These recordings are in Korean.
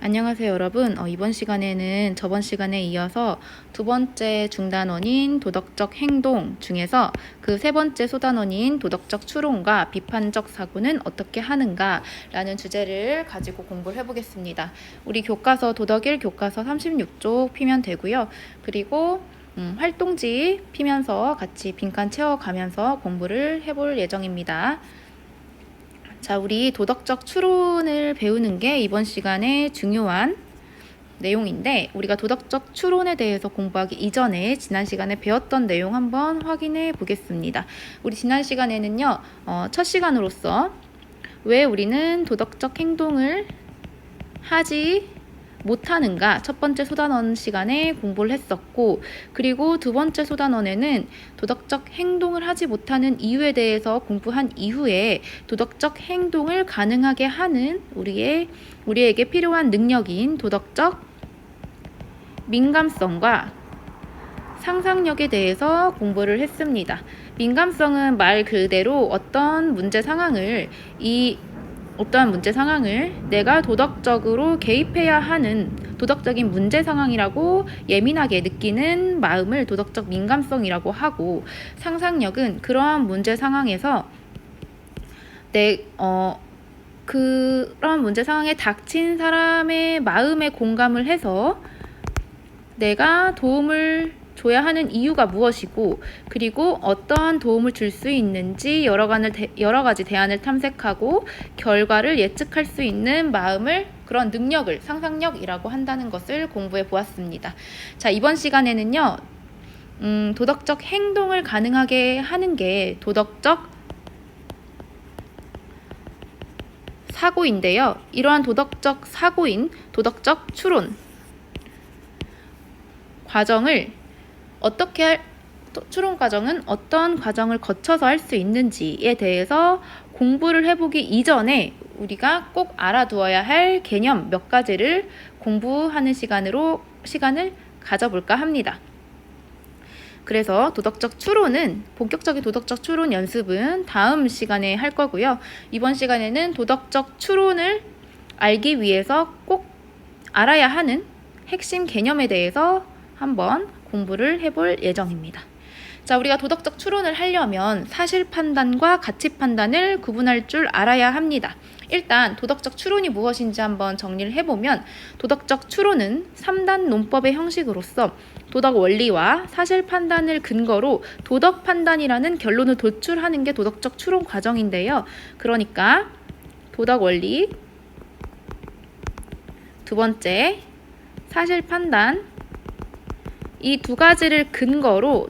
안녕하세요 여러분. 이번 시간에는 저번 시간에 이어서 두 번째 중단원인 도덕적 행동 중에서 그 세 번째 소단원인 도덕적 추론과 비판적 사고는 어떻게 하는가 라는 주제를 가지고 공부를 해보겠습니다. 우리 교과서 도덕 1 교과서 36쪽 피면 되고요. 그리고 활동지 피면서 같이 빈칸 채워가면서 공부를 해볼 예정입니다. 자, 우리 도덕적 추론을 배우는 게 이번 시간에 중요한 내용인데, 우리가 도덕적 추론에 대해서 공부하기 이전에 지난 시간에 배웠던 내용 한번 확인해 보겠습니다. 우리 지난 시간에는요, 첫 시간으로서 왜 우리는 도덕적 행동을 하지 못하는가 첫 번째 소단원 시간에 공부를 했었고, 그리고 두 번째 소단원에는 도덕적 행동을 하지 못하는 이유에 대해서 공부한 이후에 도덕적 행동을 가능하게 하는 우리에게 필요한 능력인 도덕적 민감성과 상상력에 대해서 공부를 했습니다. 민감성은 말 그대로 어떠한 문제 상황을 내가 도덕적으로 개입해야 하는 도덕적인 문제 상황이라고 예민하게 느끼는 마음을 도덕적 민감성이라고 하고, 상상력은 그러한 문제 상황에서 그런 문제 상황에 닥친 사람의 마음에 공감을 해서 내가 도움을 줘야 하는 이유가 무엇이고, 그리고 어떠한 도움을 줄 수 있는지 여러 가지 대안을 탐색하고 결과를 예측할 수 있는 그런 능력을 상상력이라고 한다는 것을 공부해 보았습니다. 자, 이번 시간에는요, 도덕적 행동을 가능하게 하는 게 도덕적 사고인데요. 이러한 도덕적 사고인 도덕적 추론 과정을 추론 과정은 어떤 과정을 거쳐서 할 수 있는지에 대해서 공부를 해보기 이전에 우리가 꼭 알아두어야 할 개념 몇 가지를 공부하는 시간을 가져볼까 합니다. 그래서 본격적인 도덕적 추론 연습은 다음 시간에 할 거고요. 이번 시간에는 도덕적 추론을 알기 위해서 꼭 알아야 하는 핵심 개념에 대해서 한번 공부를 해볼 예정입니다. 자, 우리가 도덕적 추론을 하려면 사실 판단과 가치 판단을 구분할 줄 알아야 합니다. 일단 도덕적 추론이 무엇인지 한번 정리를 해보면, 도덕적 추론은 3단 논법의 형식으로서 도덕 원리와 사실 판단을 근거로 도덕 판단이라는 결론을 도출하는 게 도덕적 추론 과정인데요. 그러니까 도덕 원리, 두 번째 사실 판단, 이 두 가지를 근거로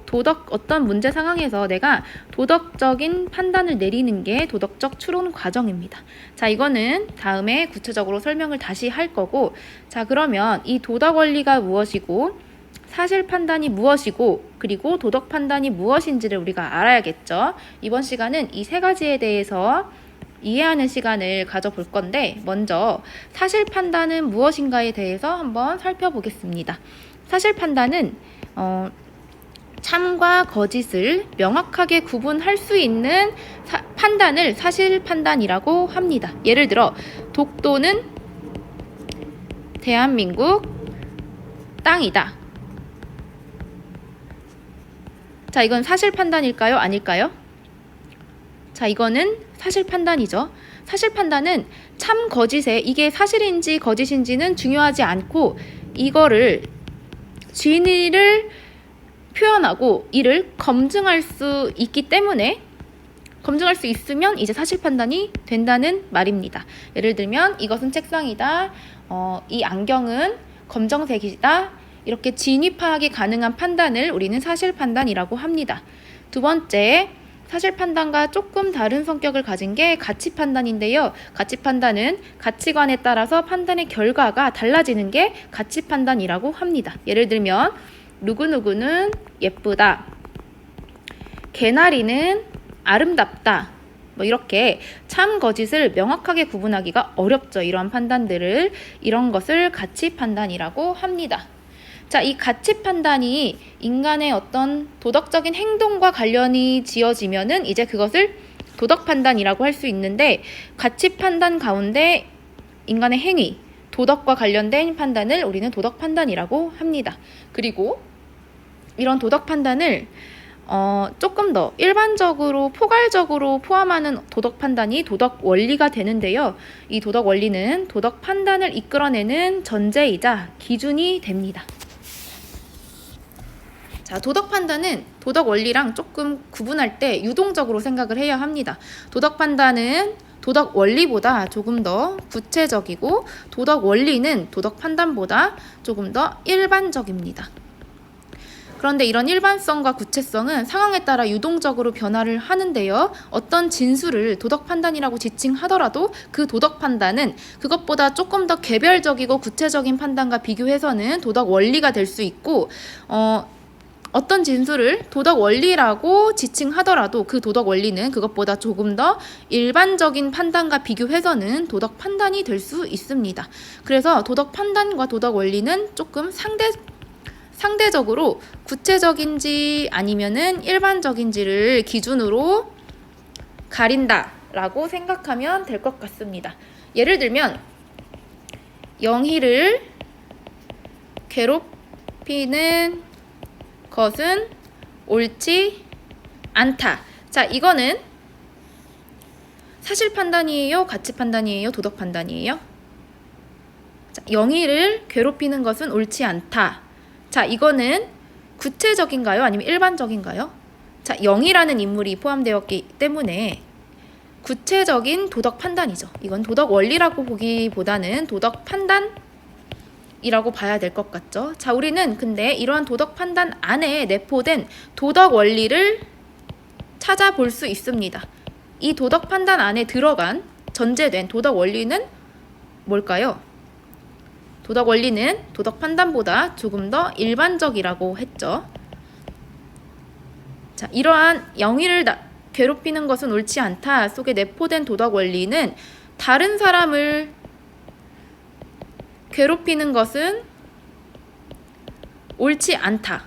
어떤 문제 상황에서 내가 도덕적인 판단을 내리는 게 도덕적 추론 과정입니다. 자, 이거는 다음에 구체적으로 설명을 다시 할 거고, 자, 그러면 이 도덕 원리가 무엇이고, 사실 판단이 무엇이고, 그리고 도덕 판단이 무엇인지를 우리가 알아야겠죠. 이번 시간은 이 세 가지에 대해서 이해하는 시간을 가져볼 건데, 먼저 사실 판단은 무엇인가에 대해서 한번 살펴보겠습니다. 사실 판단은 참과 거짓을 명확하게 구분할 수 있는 판단을 사실 판단이라고 합니다. 예를 들어 독도는 대한민국 땅이다. 자, 이건 사실 판단일까요? 아닐까요? 자, 이거는 사실 판단이죠. 사실 판단은 참 거짓에 이게 사실인지 거짓인지는 중요하지 않고, 이거를 진위를 표현하고 이를 검증할 수 있기 때문에, 검증할 수 있으면 이제 사실 판단이 된다는 말입니다. 예를 들면 이것은 책상이다, 이 안경은 검정색이다, 이렇게 진위 파악이 가능한 판단을 우리는 사실 판단이라고 합니다. 두 번째, 사실 판단과 조금 다른 성격을 가진 게 가치 판단인데요. 가치 판단은 가치관에 따라서 판단의 결과가 달라지는 게 가치 판단이라고 합니다. 예를 들면 누구누구는 예쁘다, 개나리는 아름답다, 이렇게 참 거짓을 명확하게 구분하기가 어렵죠. 이런 것을 가치 판단이라고 합니다. 자, 이 가치 판단이 인간의 어떤 도덕적인 행동과 관련이 지어지면은 이제 그것을 도덕 판단이라고 할 수 있는데, 가치 판단 가운데 인간의 행위, 도덕과 관련된 판단을 우리는 도덕 판단이라고 합니다. 그리고 이런 도덕 판단을 조금 더 일반적으로 포괄적으로 포함하는 도덕 판단이 도덕 원리가 되는데요. 이 도덕 원리는 도덕 판단을 이끌어내는 전제이자 기준이 됩니다. 자, 도덕 판단은 도덕 원리랑 조금 구분할 때 유동적으로 생각을 해야 합니다. 도덕 판단은 도덕 원리보다 조금 더 구체적이고 도덕 원리는 도덕 판단보다 조금 더 일반적입니다. 그런데 이런 일반성과 구체성은 상황에 따라 유동적으로 변화를 하는데요. 어떤 진술을 도덕 판단이라고 지칭하더라도 그 도덕 판단은 그것보다 조금 더 개별적이고 구체적인 판단과 비교해서는 도덕 원리가 될 수 있고 어떤 진술을 도덕 원리라고 지칭하더라도 그 도덕 원리는 그것보다 조금 더 일반적인 판단과 비교해서는 도덕 판단이 될 수 있습니다. 그래서 도덕 판단과 도덕 원리는 조금 상대적으로 구체적인지 아니면은 일반적인지를 기준으로 가린다라고 생각하면 될 것 같습니다. 예를 들면 영희를 괴롭히는 것은 옳지 않다. 자, 이거는 사실 판단이에요? 가치 판단이에요? 도덕 판단이에요? 자, 영희를 괴롭히는 것은 옳지 않다. 자, 이거는 구체적인가요? 아니면 일반적인가요? 자, 영희라는 인물이 포함되었기 때문에 구체적인 도덕 판단이죠. 이건 도덕 원리라고 보기보다는 도덕 판단이라고 봐야 될 것 같죠. 자, 우리는 근데 이러한 도덕 판단 안에 내포된 도덕 원리를 찾아볼 수 있습니다. 이 도덕 판단 안에 들어간 전제된 도덕 원리는 뭘까요? 도덕 원리는 도덕 판단보다 조금 더 일반적이라고 했죠. 자, 이러한 영희를 괴롭히는 것은 옳지 않다 속에 내포된 도덕 원리는 다른 사람을 괴롭히는 것은 옳지 않다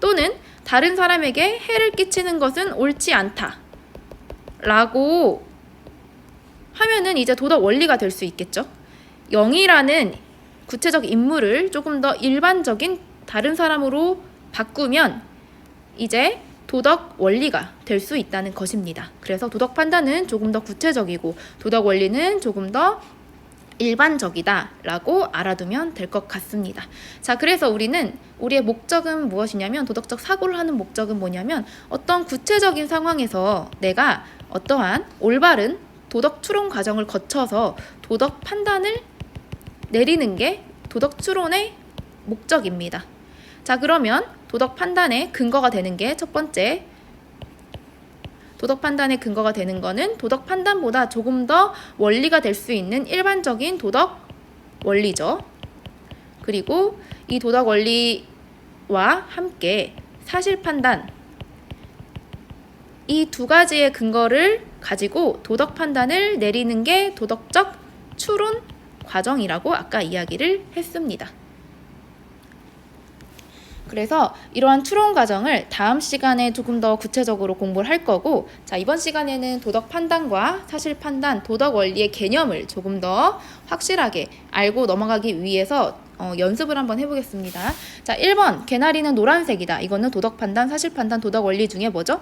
또는 다른 사람에게 해를 끼치는 것은 옳지 않다 라고 하면은 이제 도덕 원리가 될 수 있겠죠. 영희라는 구체적 인물을 조금 더 일반적인 다른 사람으로 바꾸면 이제 도덕 원리가 될 수 있다는 것입니다. 그래서 도덕 판단은 조금 더 구체적이고 도덕 원리는 조금 더 일반적이다 라고 알아두면 될 것 같습니다. 자, 그래서 우리의 목적은 무엇이냐면 도덕적 사고를 하는 목적은 뭐냐면 어떤 구체적인 상황에서 내가 어떠한 올바른 도덕 추론 과정을 거쳐서 도덕 판단을 내리는 게 도덕 추론의 목적입니다. 자, 그러면 도덕 판단의 근거가 되는 게 첫 번째, 도덕 판단의 근거가 되는 거는 도덕 판단보다 조금 더 원리가 될 수 있는 일반적인 도덕 원리죠. 그리고 이 도덕 원리와 함께 사실 판단, 이 두 가지의 근거를 가지고 도덕 판단을 내리는 게 도덕적 추론 과정이라고 아까 이야기를 했습니다. 그래서 이러한 추론 과정을 다음 시간에 조금 더 구체적으로 공부를 할 거고, 자, 이번 시간에는 도덕 판단과 사실 판단, 도덕 원리의 개념을 조금 더 확실하게 알고 넘어가기 위해서 연습을 한번 해보겠습니다. 자, 1번 개나리는 노란색이다. 이거는 도덕 판단, 사실 판단, 도덕 원리 중에 뭐죠?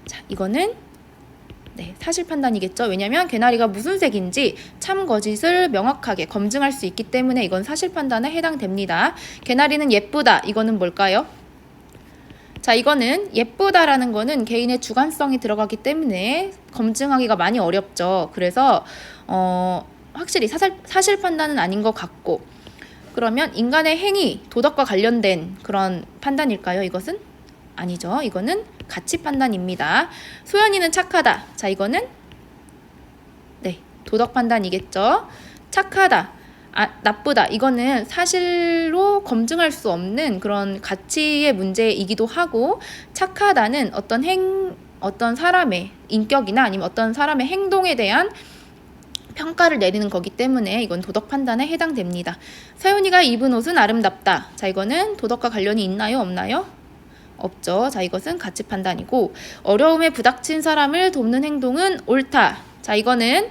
자, 이거는 사실 판단이겠죠. 왜냐하면 개나리가 무슨 색인지 참 거짓을 명확하게 검증할 수 있기 때문에 이건 사실 판단에 해당됩니다. 개나리는 예쁘다. 이거는 뭘까요? 자, 이거는 예쁘다라는 거는 개인의 주관성이 들어가기 때문에 검증하기가 많이 어렵죠. 그래서 확실히 사실 판단은 아닌 것 같고, 그러면 인간의 행위, 도덕과 관련된 그런 판단일까요? 이것은? 아니죠. 이거는 가치 판단입니다. 소연이는 착하다. 자, 이거는 도덕 판단이겠죠. 착하다, 나쁘다. 이거는 사실로 검증할 수 없는 그런 가치의 문제이기도 하고, 착하다는 어떤 사람의 인격이나 아니면 어떤 사람의 행동에 대한 평가를 내리는 거기 때문에 이건 도덕 판단에 해당됩니다. 서연이가 입은 옷은 아름답다. 자, 이거는 도덕과 관련이 있나요? 없나요? 없죠. 자, 이것은 가치 판단이고, 어려움에 부닥친 사람을 돕는 행동은 옳다. 자, 이거는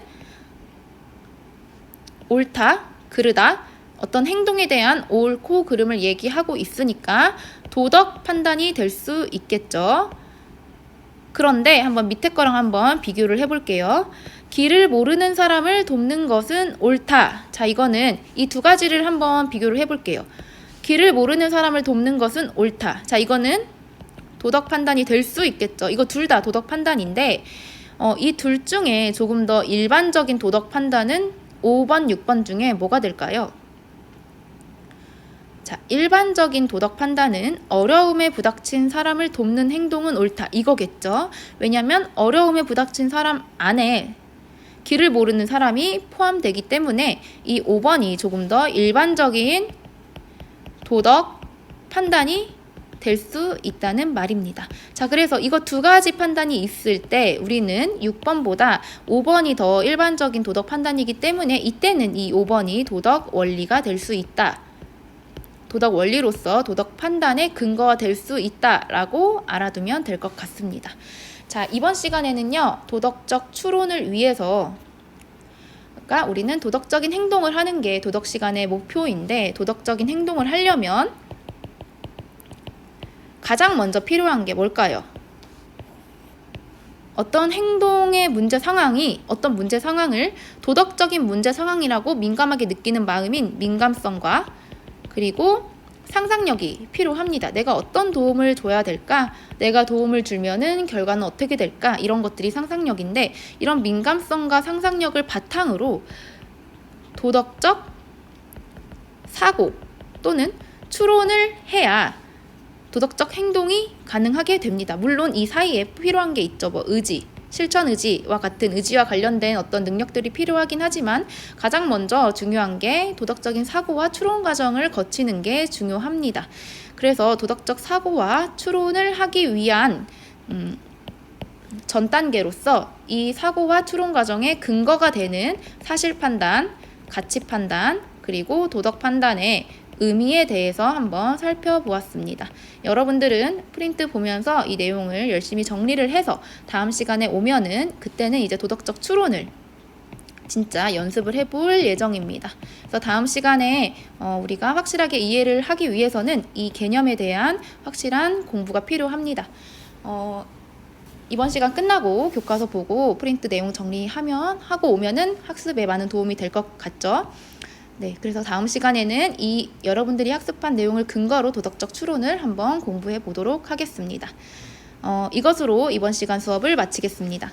옳다. 그르다. 어떤 행동에 대한 옳고 그름을 얘기하고 있으니까 도덕 판단이 될 수 있겠죠. 그런데 한번 밑에 거랑 한번 비교를 해볼게요. 길을 모르는 사람을 돕는 것은 옳다. 자, 이거는 이 두 가지를 한번 비교를 해볼게요. 길을 모르는 사람을 돕는 것은 옳다. 자, 이거는 도덕 판단이 될 수 있겠죠. 이거 둘 다 도덕 판단인데 이 둘 중에 조금 더 일반적인 도덕 판단은 5번, 6번 중에 뭐가 될까요? 자, 일반적인 도덕 판단은 어려움에 부닥친 사람을 돕는 행동은 옳다. 이거겠죠. 왜냐하면 어려움에 부닥친 사람 안에 길을 모르는 사람이 포함되기 때문에 이 5번이 조금 더 일반적인 도덕 판단이 될 수 있다는 말입니다. 자, 그래서 이거 두 가지 판단이 있을 때 우리는 6번보다 5번이 더 일반적인 도덕 판단이기 때문에 이때는 이 5번이 도덕 원리가 될 수 있다. 도덕 원리로서 도덕 판단의 근거가 될 수 있다라고 알아두면 될 것 같습니다. 자, 이번 시간에는요, 도덕적 추론을 위해서 그러니까 우리는 도덕적인 행동을 하는 게 도덕 시간의 목표인데 도덕적인 행동을 하려면 가장 먼저 필요한 게 뭘까요? 어떤 행동의 문제 상황이 어떤 문제 상황을 도덕적인 문제 상황이라고 민감하게 느끼는 마음인 민감성과 그리고 상상력이 필요합니다. 내가 어떤 도움을 줘야 될까? 내가 도움을 주면은 결과는 어떻게 될까? 이런 것들이 상상력인데 이런 민감성과 상상력을 바탕으로 도덕적 사고 또는 추론을 해야 도덕적 행동이 가능하게 됩니다. 물론 이 사이에 필요한 게 있죠. 뭐 의지, 실천 의지와 같은 의지와 관련된 어떤 능력들이 필요하긴 하지만 가장 먼저 중요한 게 도덕적인 사고와 추론 과정을 거치는 게 중요합니다. 그래서 도덕적 사고와 추론을 하기 위한 전 단계로서 이 사고와 추론 과정의 근거가 되는 사실 판단, 가치 판단, 그리고 도덕 판단의 의미에 대해서 한번 살펴보았습니다. 여러분들은 프린트 보면서 이 내용을 열심히 정리를 해서 다음 시간에 오면은 그때는 이제 도덕적 추론을 진짜 연습을 해볼 예정입니다. 그래서 다음 시간에 우리가 확실하게 이해를 하기 위해서는 이 개념에 대한 확실한 공부가 필요합니다. 이번 시간 끝나고 교과서 보고 프린트 내용 하고 오면은 학습에 많은 도움이 될 것 같죠? 네, 그래서 다음 시간에는 이 여러분들이 학습한 내용을 근거로 도덕적 추론을 한번 공부해 보도록 하겠습니다. 이것으로 이번 시간 수업을 마치겠습니다.